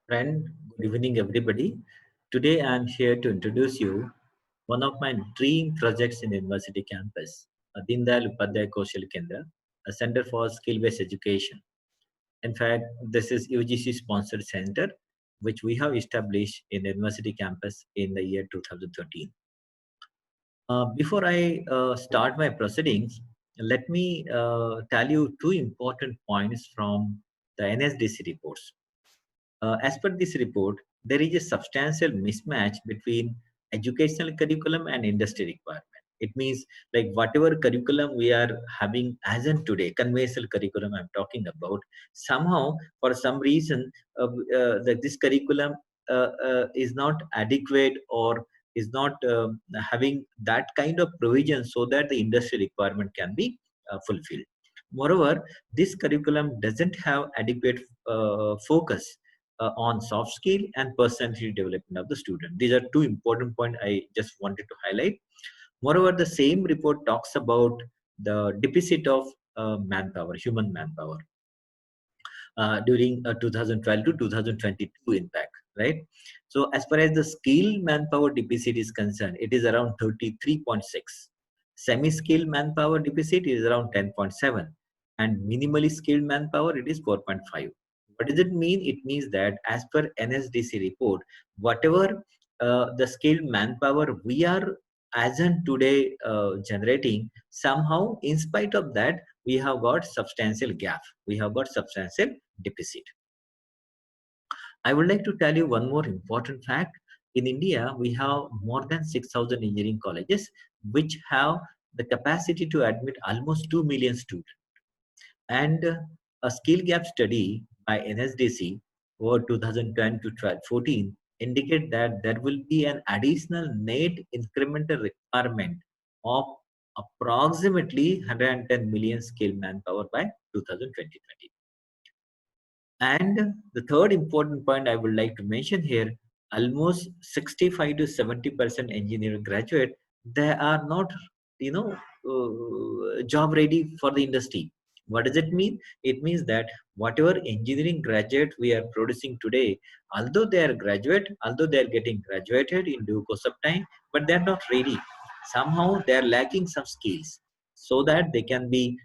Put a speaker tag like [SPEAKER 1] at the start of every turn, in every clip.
[SPEAKER 1] Friend, good evening, everybody. Today I am here to introduce you one of my dream projects in university campus, Deen Dayal Upadhyay KAUSHAL Kendra, a center for skill-based education. In fact, this is UGC-sponsored center which we have established in the university campus in the year 2013. Before I start my proceedings, let me tell you two important points from the NSDC reports. As per this report, there is a substantial mismatch between educational curriculum and industry requirement. It means like whatever curriculum we are having as in today, conventional curriculum I'm talking about, somehow for some reason that this curriculum is not adequate or is not having that kind of provision so that the industry requirement can be fulfilled. Moreover, this curriculum doesn't have adequate focus on soft skill and personality development of the student. These are two important points I just wanted to highlight. Moreover, the same report talks about the deficit of manpower, human manpower, during 2012 to 2022 impact, right? So as far as the skilled manpower deficit is concerned, it is around 33.6. Semi-skilled manpower deficit is around 10.7, and minimally skilled manpower it is 4.5. What does it mean? It means that as per NSDC report, whatever the skilled manpower we are as in today generating, somehow in spite of that we have got substantial gap, we have got substantial deficit. I would like to tell you one more important fact. In India, we have more than 6,000 engineering colleges, which have the capacity to admit almost 2 million students. And a skill gap study by NSDC over 2010 to 14 indicate that there will be an additional net incremental requirement of approximately 110 million skilled manpower by 2020. And the third important point I would like to mention here, almost 65 to 70% engineer graduate, they are not, job ready for the industry. What does it mean? It means that whatever engineering graduate we are producing today, although they are graduate, although they are getting graduated in due course of time, but they are not ready. Somehow they are lacking some skills so that they can be,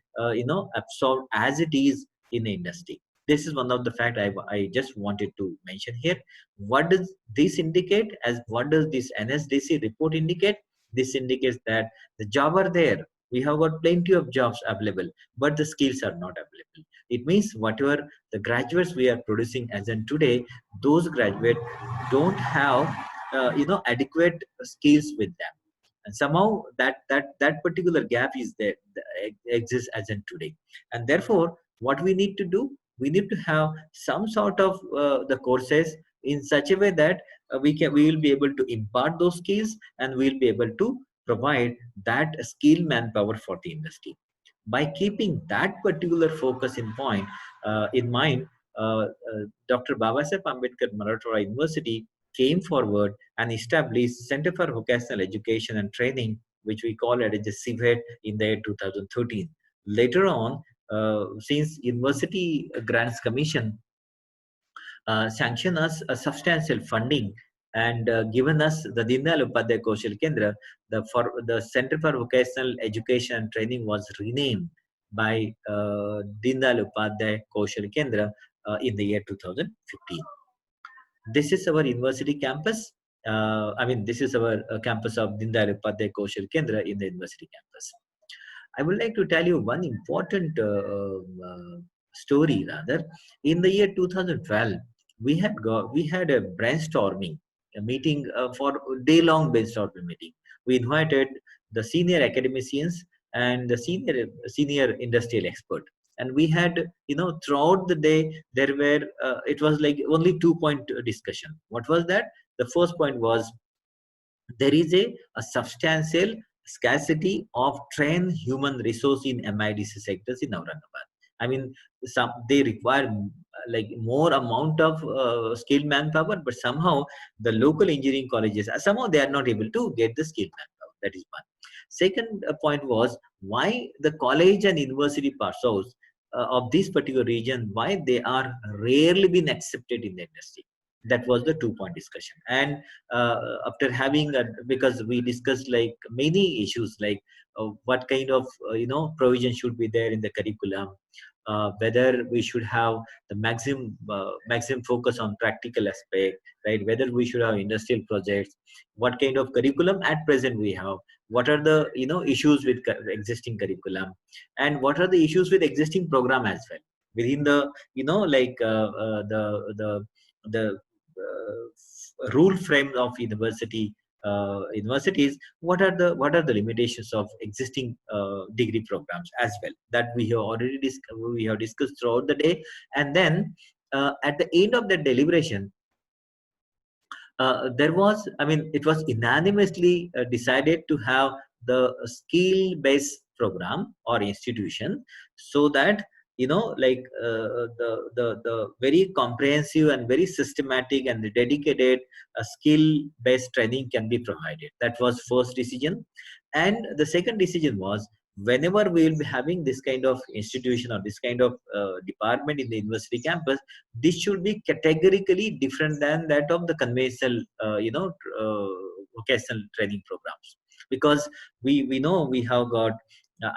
[SPEAKER 1] absorbed as it is in the industry. This is one of the fact I just wanted to mention here. What does this indicate? As what does this NSDC report indicate? This indicates that the job are there. We have got plenty of jobs available, but the skills are not available. It means whatever the graduates we are producing as in today, those graduates don't have adequate skills with them, and somehow that particular gap is there, exists as in today. And therefore what we need to do, we need to have some sort of the courses in such a way that we will be able to impart those skills, and we'll be able to provide that skilled manpower for the industry. By keeping that particular focus in mind, Dr. Babasaheb Ambedkar Marathwada University came forward and established Center for Vocational Education and Training, which we call it as a CVET, in the year 2013. Later on, since University Grants Commission sanctioned us a substantial funding and given us the Deen Dayal Upadhyay KAUSHAL Kendra, the Center for Vocational Education and Training was renamed by Deen Dayal Upadhyay KAUSHAL Kendra in the year 2015. This is our university campus. This is our campus of Deen Dayal Upadhyay KAUSHAL Kendra in the university campus. I would like to tell you one important story. Rather, in the year 2012, we had a brainstorming, a meeting for day-long brainstorming meeting. We invited the senior academicians and the senior industrial expert, and we had, throughout the day there were it was like only 2 point discussion. What was that? The first point was there is a substantial scarcity of trained human resource in MIDC sectors in Aurangabad. I mean, they require like more amount of skilled manpower, but somehow the local engineering colleges somehow they are not able to get the skilled manpower. That is one. Second point was why the college and university parcels of this particular region, why they are rarely been accepted in the industry. That was the 2 point discussion. And after having because we discussed like many issues, like what kind of provision should be there in the curriculum, whether we should have the maximum focus on practical aspect, right? Whether we should have industrial projects, what kind of curriculum at present we have, what are the issues with existing curriculum, and what are the issues with existing program as well within the like the rule frame of universities. What are the limitations of existing degree programs as well, that we have discussed throughout the day. And then at the end of the deliberation, there was, I mean, it was unanimously decided to have the skill based program or institution, so that like the very comprehensive and very systematic and dedicated skill based training can be provided. That was first decision. And the second decision was, whenever we will be having this kind of institution or this kind of department in the university campus, this should be categorically different than that of the conventional vocational training programs. Because we know we have got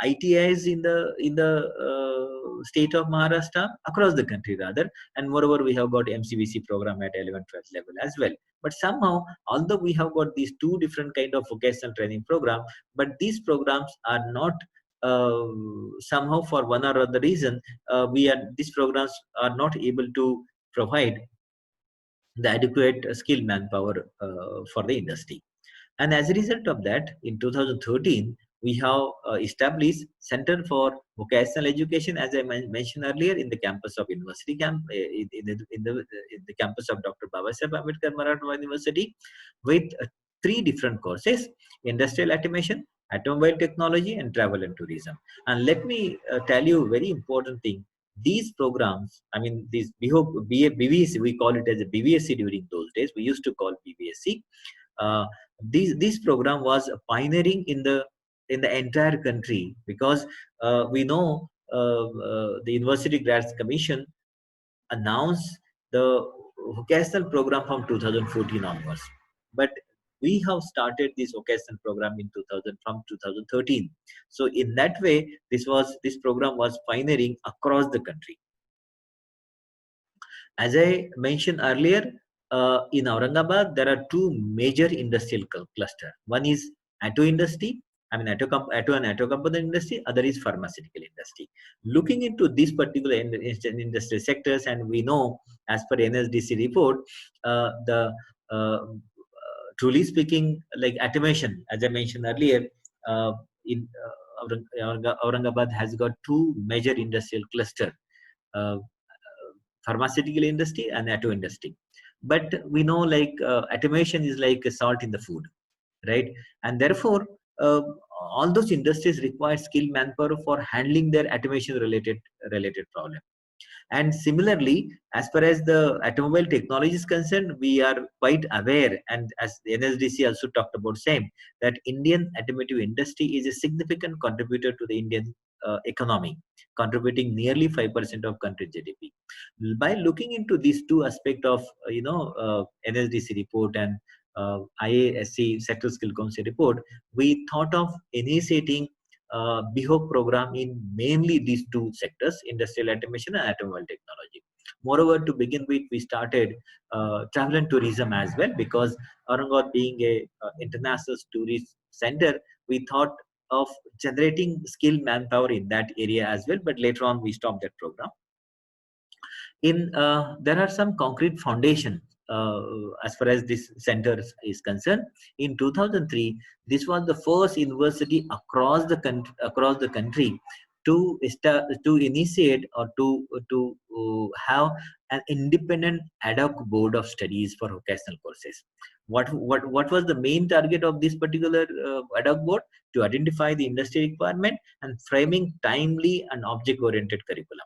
[SPEAKER 1] ITIs in the state of Maharashtra, across the country rather, and moreover we have got MCVC program at 11th 12th level as well. But somehow, although we have got these two different kind of vocational training program, but these programs are not uh, somehow, for one or other reason, these programs are not able to provide the adequate skilled manpower for the industry. And as a result of that, in 2013, we have established Center for Vocational Education, as I mentioned earlier, in the campus of University in the campus of Dr. Babasaheb Ambedkar Marathwada University, with three different courses: industrial automation, automobile technology, and travel and tourism. And let me tell you a very important thing. These programs, I mean, these BVSC, we call it as a BVSC during those days. We used to call BVSC. Uh, this program was pioneering in the entire country, because we know the University Grads Commission announced the vocational program from 2014 onwards, but we have started this vocational program in 2000 from 2013. So in that way, this program was pioneering across the country. As I mentioned earlier, in Aurangabad, there are two major industrial cluster. One is auto industry, I mean auto and auto component industry. Other is pharmaceutical industry. Looking into these particular industry sectors, and we know, as per NSDC report, the truly speaking, like automation, as I mentioned earlier, in Aurangabad has got two major industrial cluster. Uh, Pharmaceutical industry and auto industry. But we know, like automation is like a salt in the food, right? And therefore, uh, all those industries require skilled manpower for handling their automation related problem. And similarly, as far as the automobile technology is concerned, we are quite aware, and as the NSDC also talked about same, that Indian automotive industry is a significant contributor to the Indian economy, contributing nearly 5% of country GDP. By looking into these two aspects of NSDC report and IASC Sector Skill Council report, we thought of initiating BHOP program in mainly these two sectors: industrial automation and automobile technology. Moreover, to begin with, we started travel and tourism as well, because Aurangabad being a international tourist center, we thought of generating skilled manpower in that area as well. But later on, we stopped that program. There are some concrete foundation as far as this center is concerned. In 2003, this was the first university across the country to initiate or to have an independent ad hoc board of studies for vocational courses. What was the main target of this particular ad hoc board? To identify the industry requirement and framing timely and object oriented curriculum.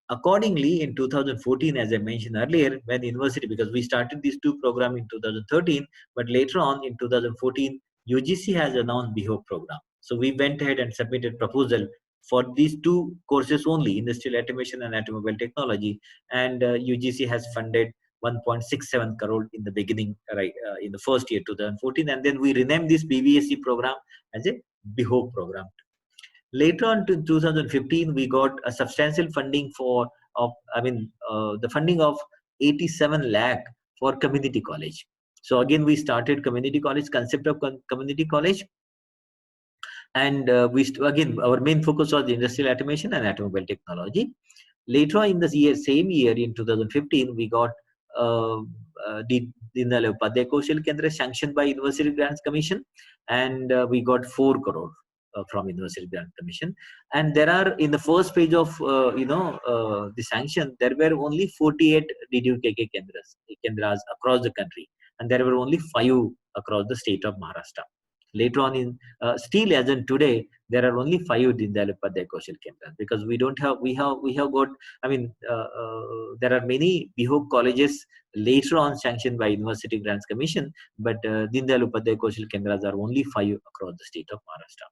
[SPEAKER 1] Accordingly, in 2014, as I mentioned earlier, when university, because we started these two programs in 2013, but later on in 2014, UGC has announced BHOP program. So we went ahead and submitted proposal for these two courses only: industrial automation and automobile technology, and UGC has funded 1.67 crore in the beginning, right, in the first year 2014, and then we renamed this BBSc program as a BHOPE program. Later on to 2015, we got a substantial funding the funding of 87 lakh for community college. So again, we started community college, concept of community college, and again, our main focus was industrial automation and automobile technology. Later on in the same year in 2015, we got Deen Dayal Upadhyay Kendra sanctioned by University Grants Commission, and we got 4 crore from University Grant Commission. And there are, in the first page of the sanction, there were only 48 DDUKK Kendras across the country, and there were only 5 across the state of Maharashtra. Later on, in still as in today, there are only 5 Deen Dayal Upadhyay Kendras, because we have got, there are many BHOPE colleges later on sanctioned by University Grants Commission, but Deen Dayal Upadhyay Kendras are only 5 across the state of Maharashtra.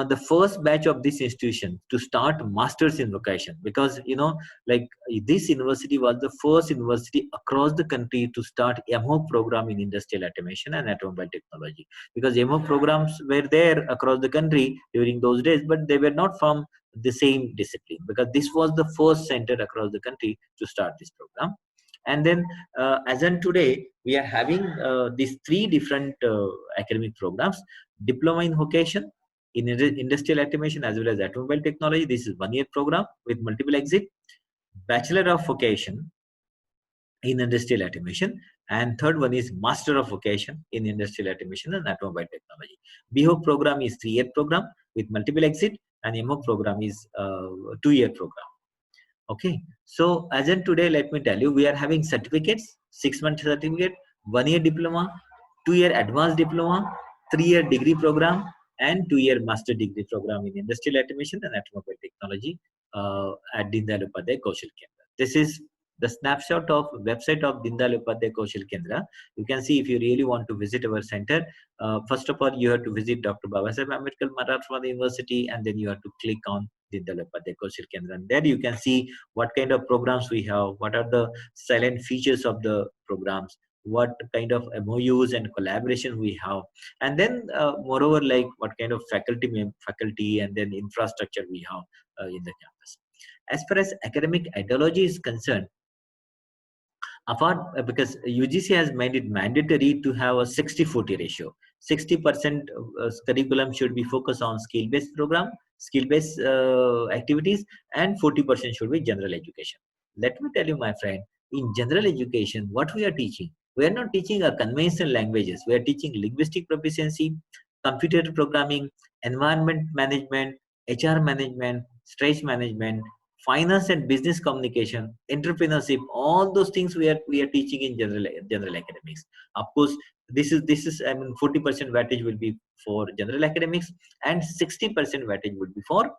[SPEAKER 1] The first batch of this institution to start masters in vocation, because this university was the first university across the country to start MHOP program in industrial automation and automobile technology, because MHOP programs were there across the country during those days, but they were not from the same discipline, because this was the first center across the country to start this program. And then as in today, we are having these 3 different academic programs: diploma in vocation in industrial automation as well as automobile technology. This is 1-year program with multiple exit. Bachelor of vocation in industrial automation, and third one is master of vocation in industrial automation and automobile technology. BHOPE program is 3-year program with multiple exit, and MHOP program is 2-year program. Okay, so as in today, let me tell you, we are having certificates: 6-month certificate, 1-year diploma, 2-year advanced diploma, 3-year degree program, and 2-year master degree program in industrial automation and automobile technology at Deen Dayal Upadhyay Kaushal Kendra. This is the snapshot of website of Deen Dayal Upadhyay Kaushal Kendra. You can see, if you really want to visit our center, first of all, you have to visit Dr. Babasaheb Ambedkar Marathwada University, and then you have to click on Deen Dayal Upadhyay Kaushal Kendra. And there you can see what kind of programs we have, what are the silent features of the programs, what kind of MOUs and collaboration we have, and then moreover, like what kind of faculty and then infrastructure we have in the campus. As far as academic ideology is concerned, apart because UGC has made it mandatory to have a 60-40 ratio. 60% curriculum should be focused on skill-based program, skill-based activities, and 40% should be general education. Let me tell you, my friend, in general education, what we are teaching, we are not teaching a conventional languages. We are teaching linguistic proficiency, computer programming, environment management, HR management, stress management, finance and business communication, entrepreneurship. All those things we are teaching in general academics. Of course, this is 40% weightage will be for general academics, and 60% weightage will be for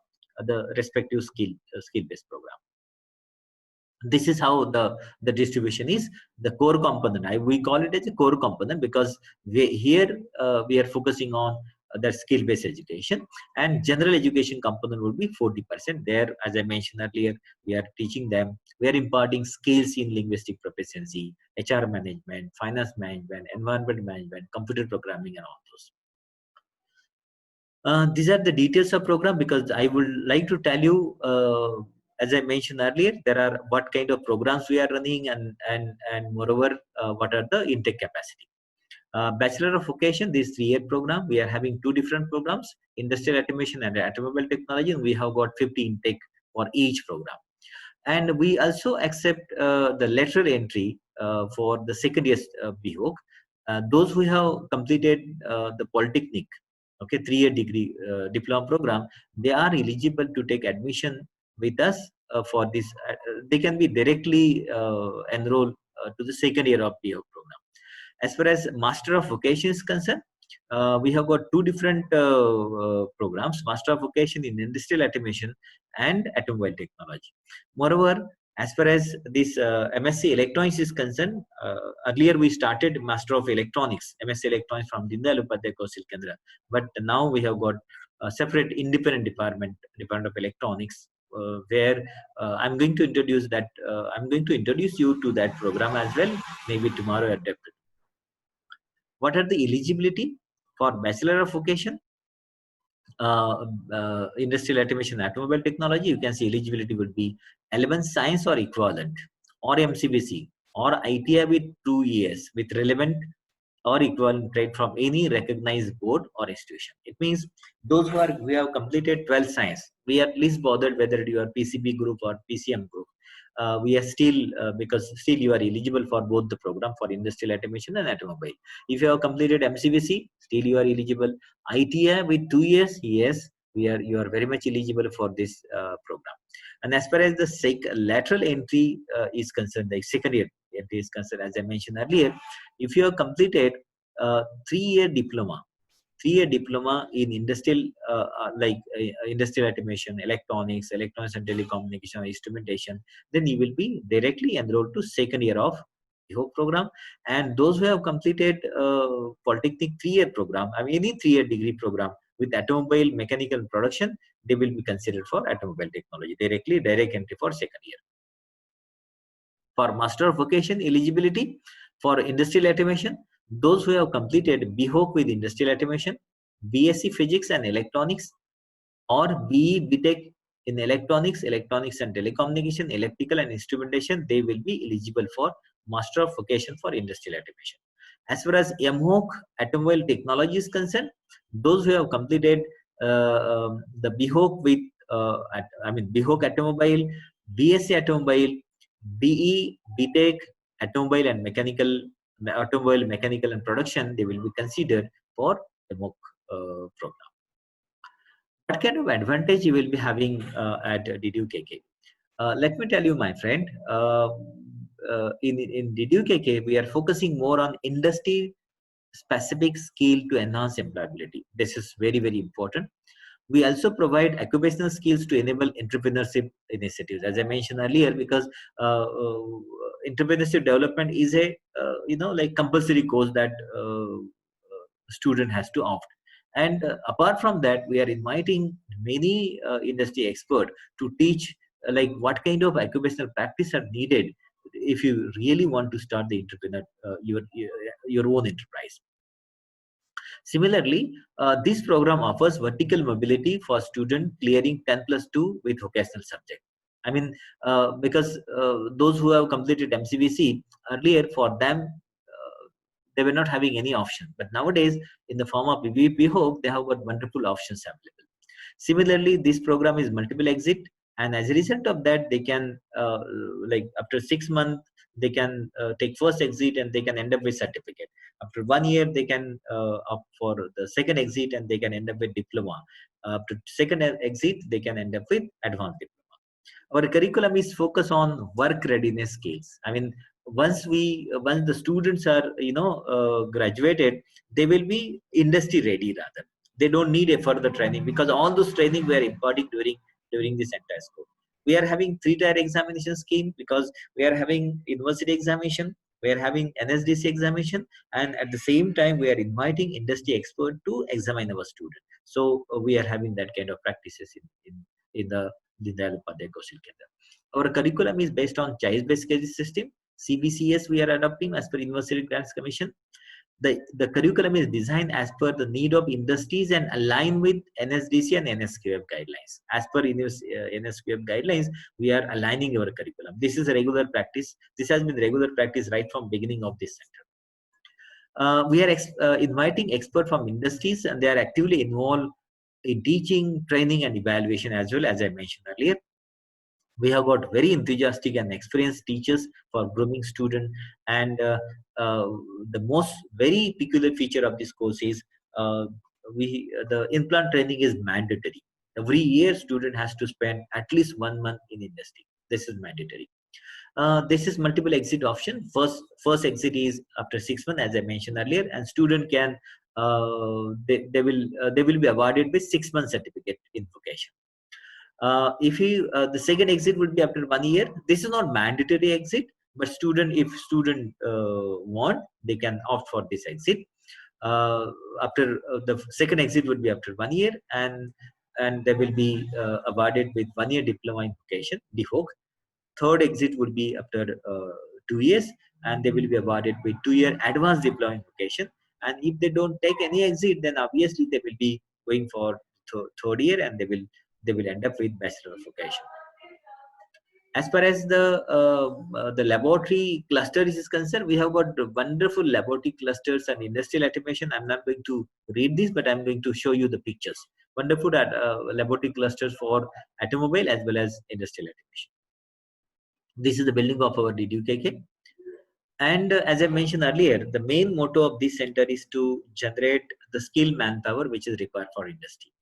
[SPEAKER 1] the respective skill-based program. This is how the distribution is. The core component, we call it as a core component, because we are focusing on the skill-based education, and general education component would be 40%. There, as I mentioned earlier, we are teaching them, we are imparting skills in linguistic proficiency, HR management, finance management, environment management, computer programming, and all those. These are the details of program, because I would like to tell you, as I mentioned earlier, there are what kind of programs we are running, and moreover, what are the intake capacity. Bachelor of Vocation, this 3-year program, we are having 2 different programs: industrial automation and automobile technology, and we have got 50 intake for each program. And we also accept the lateral entry for the second year BHOC. Those who have completed the polytechnic, 3-year degree diploma program, they are eligible to take admission with us for this. They can be directly enrolled to the second year of BHOC program. As far as Master of Vocation is concerned, we have got 2 different programs: Master of Vocation in Industrial Automation and Automobile Technology. Moreover, as far as this MSc Electronics is concerned, earlier we started Master of Electronics, MSc Electronics from Deen Dayal Upadhyay Kaushal Kendra, but now we have got a separate independent department of Electronics where I'm going to introduce that. I'm going to introduce you to that program as well, maybe tomorrow at the. What are the eligibility for Bachelor of Vocation, Industrial Automation, Automobile Technology? You can see eligibility would be 11 Science or equivalent, or MCBC, or ITI with 2 years with relevant or equivalent trade from any recognized board or institution. It means those who have completed 12 science, we are least bothered whether you are PCB group or PCM group. We are still because still you are eligible for both the program for industrial automation and automobile. If you have completed MCVC, still you are eligible. ITI with 2 years, yes, you are very much eligible for this program. And as far as the lateral entry is concerned, the second year entry is concerned, as I mentioned earlier, if you have completed 3-year diploma, 3-year diploma in industrial industrial automation, electronics and telecommunication, instrumentation, then you will be directly enrolled to second year of the whole program. And those who have completed polytechnic 3-year program, I mean any 3-year degree program with automobile mechanical production, they will be considered for automobile technology directly, direct entry for second year. For Master of Vocation eligibility for industrial automation, those who have completed BHOC with industrial automation, BSc Physics and Electronics, or BE BTech in electronics and telecommunication, electrical and instrumentation, they will be eligible for Master of Vocation for industrial automation. As far as MHOC automobile technology is concerned, those who have completed the BHOC with BHOC automobile, BSc automobile, BE BTech automobile and mechanical and production, they will be considered for the MHOC program. What kind of advantage you will be having at DDUKK? Let me tell you, my friend, in DDUKK, we are focusing more on industry specific skill to enhance employability. This is very, very important. We also provide occupational skills to enable entrepreneurship initiatives, as I mentioned earlier, because entrepreneurship development is a compulsory course that student has to opt. And apart from that, we are inviting many industry experts to teach what kind of occupational practice are needed if you really want to start the entrepreneur your own enterprise. Similarly, this program offers vertical mobility for students clearing 10+2 with vocational subject. I mean, because those who have completed MCVC earlier, for them, they were not having any option. But nowadays, in the form of BHOC, they have got wonderful options available. Similarly, this program is multiple exit, and as a result of that, they can after 6 months, they can take first exit and they can end up with certificate. After 1 year, they can opt for the second exit and they can end up with diploma. After second exit, they can end up with advanced diploma. Our curriculum is focused on work readiness skills. I mean, once the students are graduated, they will be industry ready rather. They don't need a further training because all those training we are imparting during this entire school. We are having 3-tier examination scheme because we are having university examination, we are having NSDC examination, and at the same time we are inviting industry expert to examine our student. So we are having that kind of practices in the Deen Dayal Upadhyay KAUSHAL Kendra. Our curriculum is based on choice-based credit system. CBCS we are adopting as per University Grants Commission. The curriculum is designed as per the need of industries and align with NSDC and NSQF guidelines. As per NSQF guidelines, we are aligning our curriculum. This is a regular practice. This has been regular practice right from beginning of this center. We are inviting experts from industries, and they are actively involved in teaching, training, and evaluation as well, as I mentioned earlier. We have got very enthusiastic and experienced teachers for grooming students, and the most very peculiar feature of this course is the implant training is mandatory. Every year student has to spend at least 1 month in industry. This is mandatory. This is multiple exit option. First exit is after 6 months, as I mentioned earlier, and student can they will be awarded with 6 month certificate in vocation. The second exit would be after 1 year. This is not mandatory exit, but if student want, they can opt for this exit. After the second exit would be after 1 year, and and they will be awarded with 1 year diploma in vocation, DHOC. Third exit would be after 2 years, and they will be awarded with 2 year advanced diploma in vocation. And if they don't take any exit, then obviously they will be going for third year, and they will end up with bachelor of vocation. As far as the laboratory cluster is concerned, we have got wonderful laboratory clusters and industrial automation. I'm not going to read this, but I'm going to show you the pictures. Wonderful laboratory clusters for automobile as well as industrial automation. This is the building of our DUKK. And as I mentioned earlier, the main motto of this center is to generate the skilled manpower which is required for industry.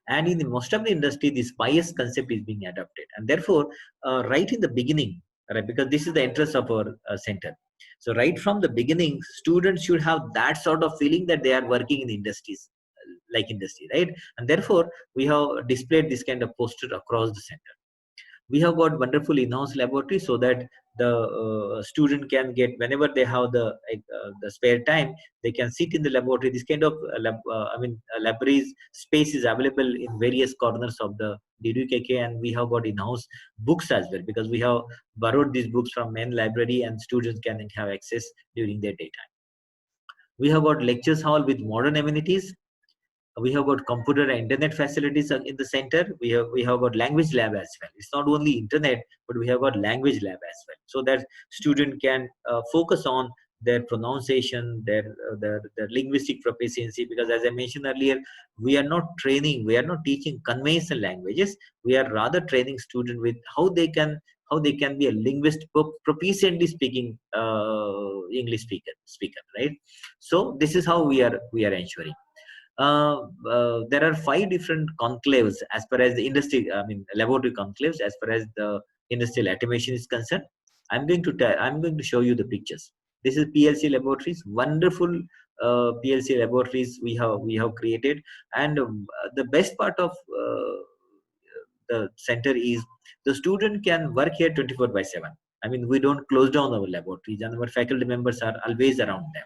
[SPEAKER 1] And in most of the industry, this bias concept is being adopted. And therefore, right in the beginning, right, because this is the interest of our center. So right from the beginning, students should have that sort of feeling that they are working in industries, like industry, right? And therefore, we have displayed this kind of poster across the center. We have got wonderful in-house laboratory so that the student can get, whenever they have the spare time, they can sit in the laboratory. This kind of libraries space is available in various corners of the DUKK, and we have got in-house books as well, because we have borrowed these books from main library, and students can have access during their daytime. We have got lectures hall with modern amenities. We have got computer and internet facilities in the center. We have got language lab as well. It's not only internet, but we have got language lab as well, so that student can focus on their pronunciation, their linguistic proficiency. Because as I mentioned earlier, we are not teaching conventional languages. We are rather training student with how they can be a linguist proficiently speaking English speaker, right? So this is how we are ensuring. There are 5 different conclaves as far as the industry, laboratory conclaves as far as the industrial automation is concerned. I'm going to show you the pictures. This is PLC laboratories, wonderful PLC laboratories we have created, and the best part of the center is the student can work here 24/7. We don't close down our laboratories, and our faculty members are always around them.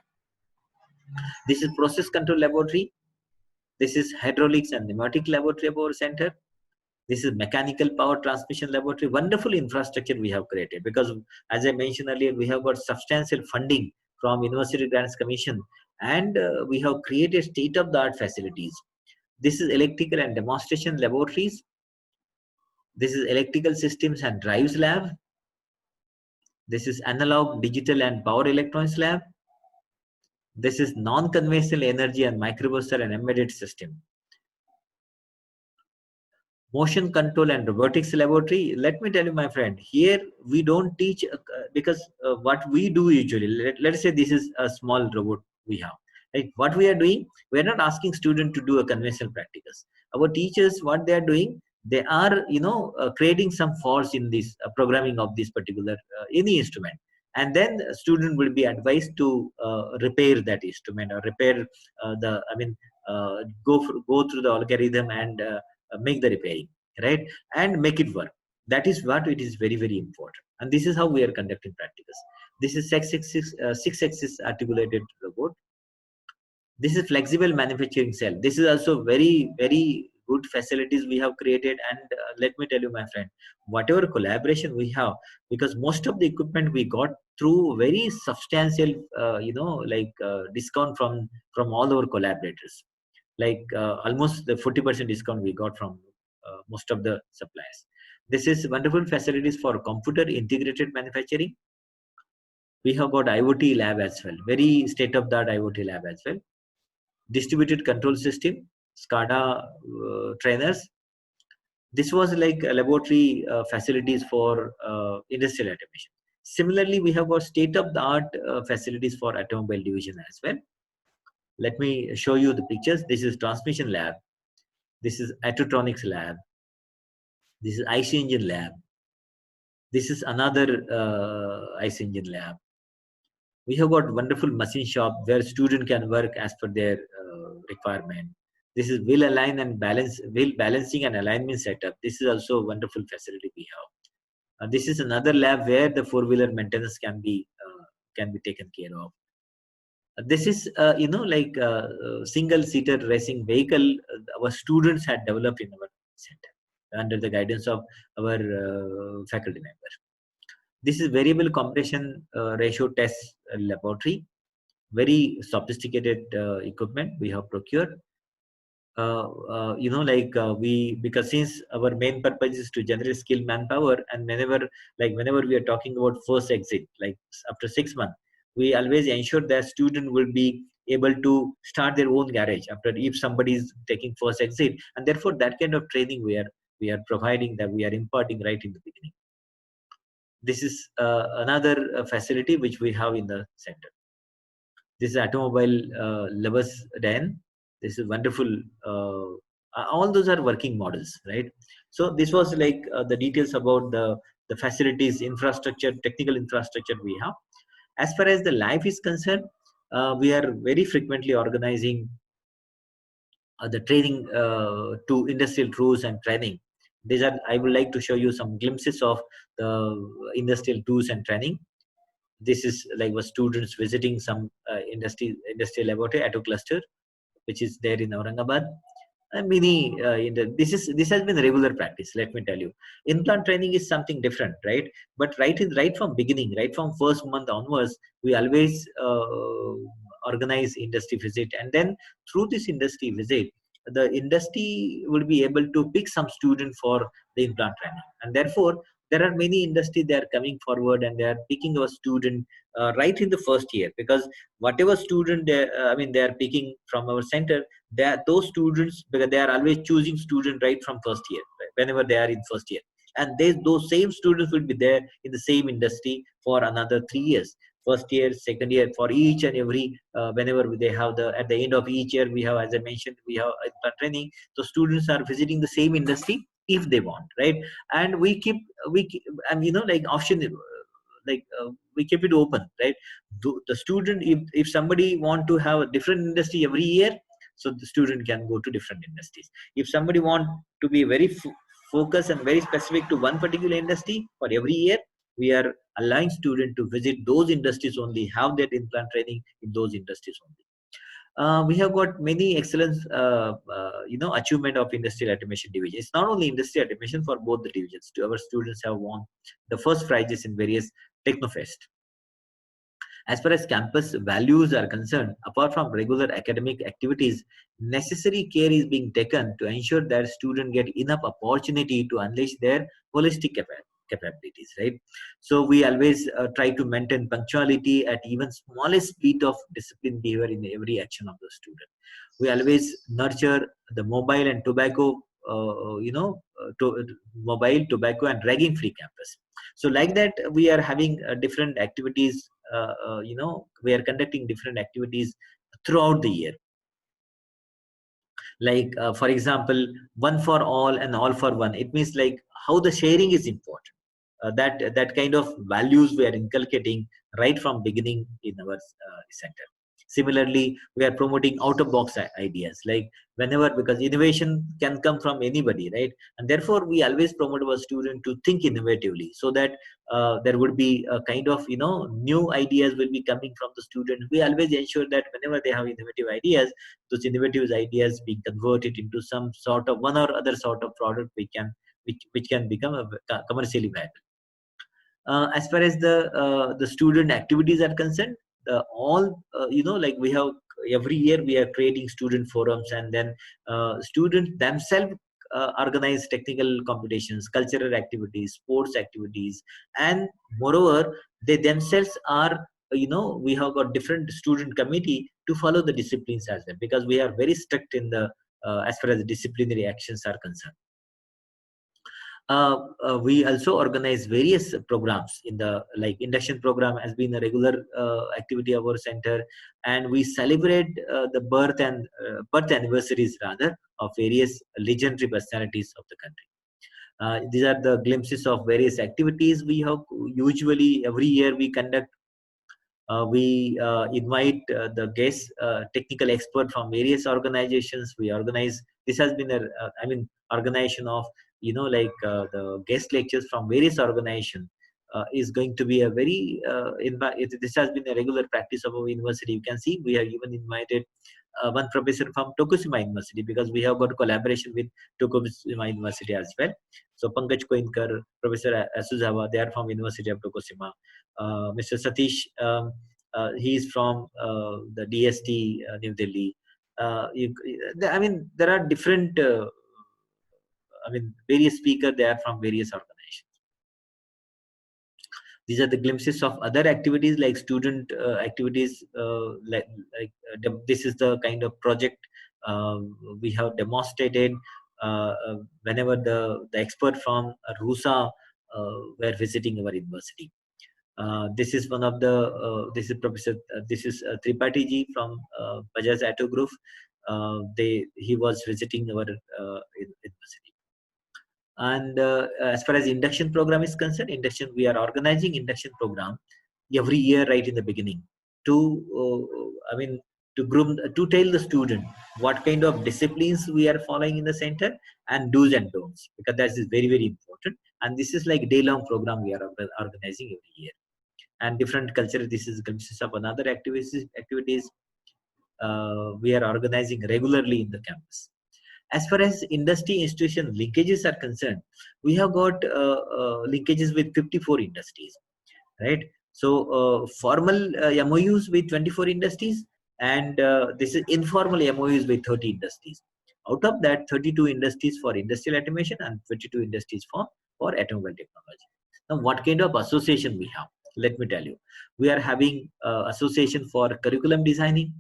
[SPEAKER 1] This is process control laboratory. This is hydraulics and pneumatic laboratory of our center. This is mechanical power transmission laboratory. Wonderful infrastructure we have created, because as I mentioned earlier, we have got substantial funding from University Grants Commission, and we have created state-of-the-art facilities. This is electrical and demonstration laboratories. This is electrical systems and drives lab. This is analog, digital and power electronics lab. This is non-conventional energy and microprocessor and embedded system. Motion control and robotics laboratory. Let me tell you, my friend, here we don't teach because what we do usually, let's say this is a small robot we have. Right? What we are doing, we are not asking students to do a conventional practicals. Our teachers, what they are doing, they are creating some faults in this programming of this particular any instrument, and then the student will be advised to repair that instrument, or repair go through the algorithm and make the repairing, right, and make it work. That is what it is very, very important, and this is how we are conducting practicals. This is six-axis articulated robot. This is flexible manufacturing cell. This is also very, very good facilities we have created. And let me tell you, my friend, whatever collaboration we have, because most of the equipment we got through very substantial discount from all our collaborators, like almost the 40% discount we got from most of the suppliers. This is wonderful facilities for computer integrated manufacturing. We have got IoT lab as well, very state of the art IoT lab as well. Distributed control system, SCADA trainers. This was like laboratory facilities for industrial automation. Similarly, we have got state of the art facilities for automobile division as well. Let me show you the pictures. This is transmission lab. This is autotronics lab. This is IC engine lab. This is another IC engine lab. We have got wonderful machine shop where student can work as per their requirement. This is wheel balancing and alignment setup. This is also a wonderful facility we have. This is another lab where the four-wheeler maintenance can be taken care of. This is single-seater racing vehicle our students had developed in our center under the guidance of our faculty member. This is variable compression ratio test laboratory, very sophisticated equipment we have procured. Because since our main purpose is to generate skilled manpower, and whenever we are talking about first exit, like after 6 months, we always ensure that student will be able to start their own garage after if somebody is taking first exit, and therefore that kind of training we are providing, that we are imparting right in the beginning. This is another facility which we have in the center. This is automobile levers den. This is wonderful. All those are working models, right? So this was like the details about the facilities, infrastructure, technical infrastructure we have. As far as the life is concerned, we are very frequently organizing the training to industrial tours and training. These are, I would like to show you some glimpses of the industrial tours and training. This is like was students visiting some industrial laboratory auto cluster, which is there in Aurangabad. This has been regular practice. Let me tell you, implant training is something different, right? But right from beginning, right from first month onwards, we always organize industry visit, and then through this industry visit, the industry will be able to pick some student for the implant training, and therefore there are many industry they are coming forward and they are picking a student right in the first year, because whatever student they are picking from our center, those students, because they are always choosing student right from first year, right, whenever they are in first year, and those same students will be there in the same industry for another 3 years, first year, second year, for each and every whenever they have the at the end of each year we have, as I mentioned, we have implant training. So students are visiting the same industry if they want, right? And we keep, and like option, we keep it open, right? The student, if somebody want to have a different industry every year, so the student can go to different industries. If somebody want to be very focused and very specific to one particular industry for every year, we are allowing student to visit those industries only, have that implant training in those industries only. We have got many excellent achievement of industrial automation division. It's not only industrial automation, for both the divisions. Our students have won the first prizes in various Technofest. As far as campus values are concerned, apart from regular academic activities, necessary care is being taken to ensure that students get enough opportunity to unleash their holistic capabilities, right? So we always try to maintain punctuality at even smallest bit of discipline behavior in every action of the student. We always nurture the mobile and tobacco, mobile, tobacco, and ragging free campus. So like that, we are having different activities. We are conducting different activities throughout the year. Like for example, one for all and all for one. It means like how the sharing is important. That kind of values we are inculcating right from beginning in our center. Similarly, we are promoting out of box ideas, like whenever, because innovation can come from anybody, right? And therefore we always promote our student to think innovatively, so that there would be a kind of new ideas will be coming from the student. We always ensure that whenever they have innovative ideas, those innovative ideas being converted into some sort of one or other sort of product which can become commercially viable. As far as the student activities are concerned, all like we have every year we are creating student forums, and then students themselves organize technical competitions, cultural activities, sports activities, and moreover they themselves are, we have got different student committee to follow the disciplines as well, because we are very strict in the as far as the disciplinary actions are concerned. We also organize various programs in the, like induction program has been a regular activity of our center, and we celebrate the birth anniversaries rather of various legendary personalities of the country. These are the glimpses of various activities we have. Usually every year we conduct, we invite the guest technical expert from various organizations. We organize, this has been a organization of the guest lectures from various organizations is going to be a very this has been a regular practice of our university. You can see we have even invited one professor from Tokushima University, because we have got collaboration with Tokushima University as well. So Pankaj Koinkar, Professor Asuzawa, they are from University of Tokushima. Mr. Satish, he is from the DST New Delhi. I mean, there are different. I mean, various speakers. They are from various organizations. These are the glimpses of other activities like student activities. This is the kind of project we have demonstrated whenever the expert from RUSA were visiting our university. This is one of the this is Professor this is Tripathi ji from Bajaj Auto Group. He was visiting our university. And as far as induction program is concerned, we are organizing induction program every year right in the beginning to I mean to groom, to tell the student what kind of disciplines we are following in the center and do's and don'ts, because that is very, very important. And this is like day long program we are organizing every year. And different culture, this is consists of another activities we are organizing regularly in the campus. As far as industry institution linkages are concerned, we have got linkages with 54 industries, right? So formal MOUs with 24 industries, and this is informal MOUs with 30 industries. Out of that, 32 industries for industrial automation and 22 industries for automobile technology. Now, what kind of association we have? Let me tell you. We are having association for curriculum designing,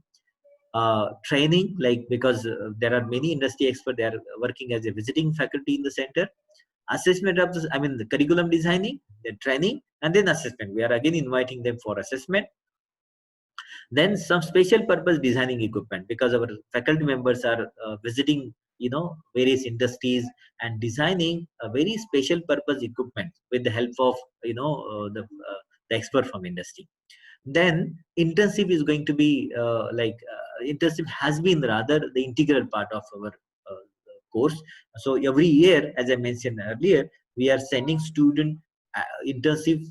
[SPEAKER 1] training, like because there are many industry experts, they are working as a visiting faculty in the center. Assessment of this, I mean the curriculum designing, the training, and then assessment. We are again inviting them for assessment. Then some special purpose designing equipment, because our faculty members are visiting various industries and designing a very special purpose equipment with the help of the expert from industry. Then internship is going to be internship has been rather the integral part of our course. So every year, as I mentioned earlier, we are sending student internship.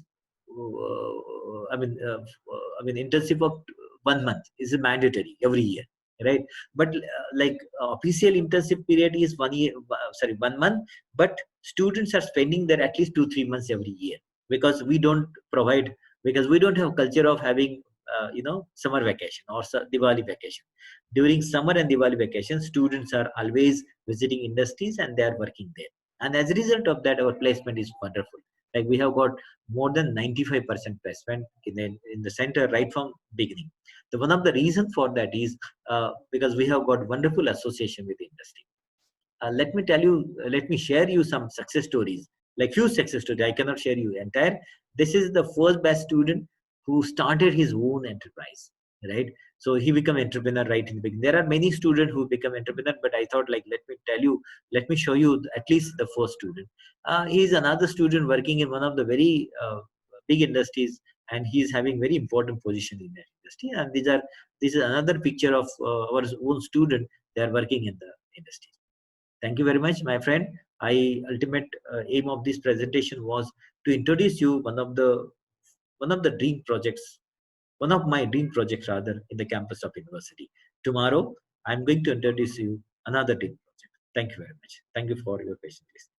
[SPEAKER 1] Internship of 1 month is mandatory every year, right? But official internship period is 1 year, 1 month, but students are spending there at least 2-3 months every year, because we don't provide, because we don't have culture of having summer vacation or Diwali vacation. During summer and Diwali vacation, students are always visiting industries and they are working there. And as a result of that, our placement is wonderful. Like we have got more than 95% placement in the center right from beginning. So one of the reasons for that is because we have got wonderful association with the industry. Let me share you some success stories, like few success stories. I cannot share you entire. This is the first batch student who started his own enterprise, right? So he became entrepreneur right in the beginning. There are many students who become entrepreneur, but I thought, like, let me show you at least the first student. He is another student working in one of the very big industries, and he is having very important position in that industry. And this is another picture of our own student. They are working in the industry. Thank you very much, my friend. Ultimate aim of this presentation was to introduce you one of the dream projects, one of my dream projects rather, in the campus of university. Tomorrow, I'm going to introduce you another dream project. Thank you very much. Thank you for your patience.